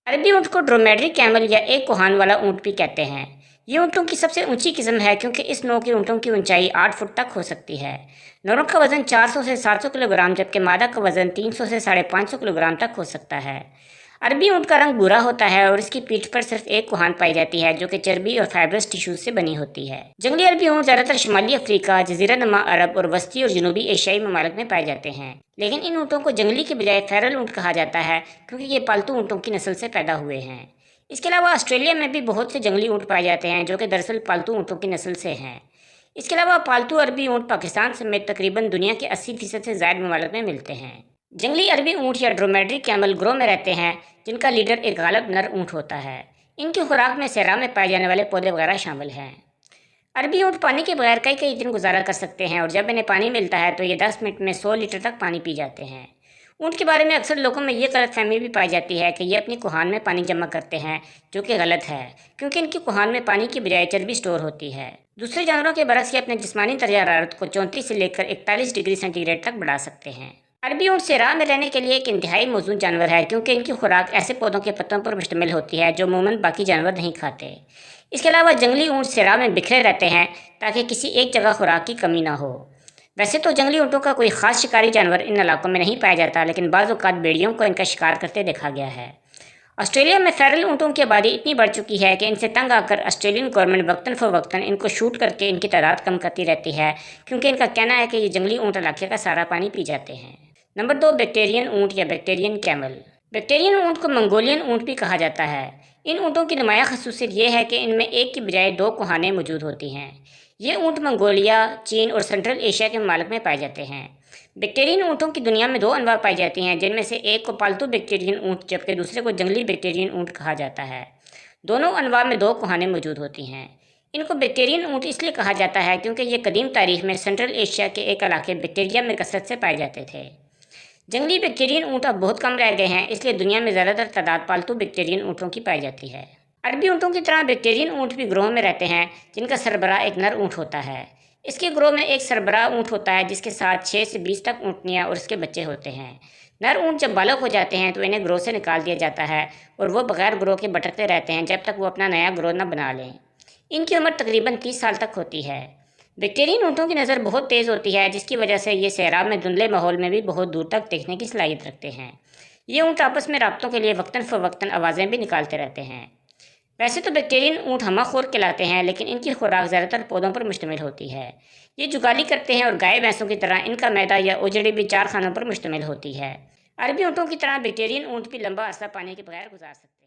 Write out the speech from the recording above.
عربی اونٹ کو ڈرومیڈری کیمل یا ایک کوہان والا اونٹ بھی کہتے ہیں۔ یہ اونٹوں کی سب سے اونچی قسم ہے کیونکہ اس نوع کے اونٹوں کی اونچائی 8 فٹ تک ہو سکتی ہے۔ نروں کا وزن 400 سے 700 کلو گرام جبکہ مادہ کا وزن 300 سے 550 کلو گرام تک ہو سکتا ہے۔ عربی اونٹ کا رنگ بھورا ہوتا ہے اور اس کی پیٹھ پر صرف ایک کوہان پائی جاتی ہے جو کہ چربی اور فائبرس ٹیشوز سے بنی ہوتی ہے۔ جنگلی عربی اونٹ زیادہ تر شمالی افریقہ، جزیرہ نما عرب اور وسطی اور جنوبی ایشیائی ممالک میں پائے جاتے ہیں، لیکن ان اونٹوں کو جنگلی کے بجائے فیرل اونٹ کہا جاتا ہے کیونکہ یہ پالتو اونٹوں کی نسل سے پیدا ہوئے ہیں۔ اس کے علاوہ آسٹریلیا میں بھی بہت سے جنگلی اونٹ پائے جاتے ہیں جو کہ دراصل پالتو اونٹوں کی نسل سے ہیں۔ اس کے علاوہ پالتو عربی اونٹ پاکستان سمیت تقریباً دنیا کے 80% سے زائد ممالک میں ملتے ہیں۔ جنگلی عربی اونٹ یا ڈرومیڈری کیمل گروہ میں رہتے ہیں جن کا لیڈر ایک غالب نر اونٹ ہوتا ہے۔ ان کی خوراک میں صحرا میں پائے جانے والے پودے وغیرہ شامل ہیں۔ عربی اونٹ پانی کے بغیر کئی دن گزارا کر سکتے ہیں اور جب انہیں پانی ملتا ہے تو یہ 10 منٹ میں 100 لیٹر تک پانی پی جاتے ہیں۔ اونٹ کے بارے میں اکثر لوگوں میں یہ غلط فہمی بھی پائی جاتی ہے کہ یہ اپنی کوہان میں پانی جمع کرتے ہیں، جو کہ غلط ہے کیونکہ ان کی کوہان میں پانی کی بجائے چربی سٹور ہوتی ہے۔ دوسرے جانوروں کے برعکس یہ اپنے جسمانی درجہ حرارت کو 34 سے لے کر 41 ڈگری سینٹی گریڈ تک بڑھا سکتے ہیں۔ عربی اونٹ صحرا میں رہنے کے لیے ایک انتہائی موزوں جانور ہے کیونکہ ان کی خوراک ایسے پودوں کے پتوں پر مشتمل ہوتی ہے جو عموماً باقی جانور نہیں کھاتے۔ اس کے علاوہ جنگلی اونٹ صحرا میں بکھرے رہتے ہیں تاکہ کسی ایک جگہ خوراک کی کمی نہ ہو۔ ویسے تو جنگلی اونٹوں کا کوئی خاص شکاری جانور ان علاقوں میں نہیں پایا جاتا، لیکن بعض اوقات بھیڑیوں کو ان کا شکار کرتے دیکھا گیا ہے۔ آسٹریلیا میں فیرل اونٹوں کی آبادی اتنی بڑھ چکی ہے کہ ان سے تنگ آ کر آسٹریلین گورنمنٹ وقتاً فوقتاً ان کو شوٹ کر کے ان کی تعداد کم کرتی رہتی ہے کیونکہ ان کا کہنا ہے کہ یہ جنگلی اونٹ علاقے کا سارا پانی پی جاتے ہیں۔ نمبر 2، بیکٹیرین اونٹ یا بیکٹیرین کیمل۔ بیکٹیرین اونٹ کو منگولین اونٹ بھی کہا جاتا ہے۔ ان اونٹوں کی نمایاں خصوصیت یہ ہے کہ ان میں ایک کی بجائے 2 کوہانیں موجود ہوتی ہیں۔ یہ اونٹ منگولیا، چین اور سنٹرل ایشیا کے ممالک میں پائے جاتے ہیں۔ بیکٹیرین اونٹوں کی دنیا میں 2 انواع پائی جاتی ہیں جن میں سے ایک کو پالتو بیکٹیرین اونٹ جبکہ دوسرے کو جنگلی بیکٹیرین اونٹ کہا جاتا ہے۔ دونوں انواع میں 2 کوہانیں موجود ہوتی ہیں۔ ان کو بیکٹیرین اونٹ اس لیے کہا جاتا ہے کیونکہ یہ قدیم تاریخ میں سنٹرل ایشیا کے ایک علاقے بیکٹیریا میں کثرت سے پائے جاتے تھے۔ جنگلی بیکٹیرین اونٹ اب بہت کم رہ گئے ہیں، اس لیے دنیا میں زیادہ تر تعداد پالتو بیکٹیرین اونٹوں کی پائی جاتی ہے۔ عربی اونٹوں کی طرح بیکٹیرین اونٹ بھی گروہ میں رہتے ہیں جن کا سربراہ ایک نر اونٹ ہوتا ہے۔ اس کے گروہ میں ایک سربراہ اونٹ ہوتا ہے جس کے ساتھ 6 سے 20 تک اونٹنیاں اور اس کے بچے ہوتے ہیں۔ نر اونٹ جب بالغ ہو جاتے ہیں تو انہیں گروہ سے نکال دیا جاتا ہے اور وہ بغیر گروہ کے بھٹکتے رہتے ہیں جب تک وہ اپنا نیا گروہ نہ بنا لیں۔ ان کی عمر تقریباً 30 سال تک ہوتی ہے۔ بیکٹیرین اونٹوں کی نظر بہت تیز ہوتی ہے جس کی وجہ سے یہ صحرا میں دھندلے ماحول میں بھی بہت دور تک دیکھنے کی صلاحیت رکھتے ہیں۔ یہ اونٹ آپس میں رابطوں کے لیے وقتاً فوقتاً آوازیں بھی نکالتے رہتے ہیں۔ ویسے تو بیکٹیرین اونٹ ہمہ خور کہلاتے ہیں لیکن ان کی خوراک زیادہ تر پودوں پر مشتمل ہوتی ہے۔ یہ جگالی کرتے ہیں اور گائے بھینسوں کی طرح ان کا میدہ یا اوجڑی بھی 4 خانوں پر مشتمل ہوتی ہے۔ عربی اونٹوں کی طرح بیکٹیرین اونٹ بھی لمبا عرصہ پانی کے بغیر گزار سکتے ہیں۔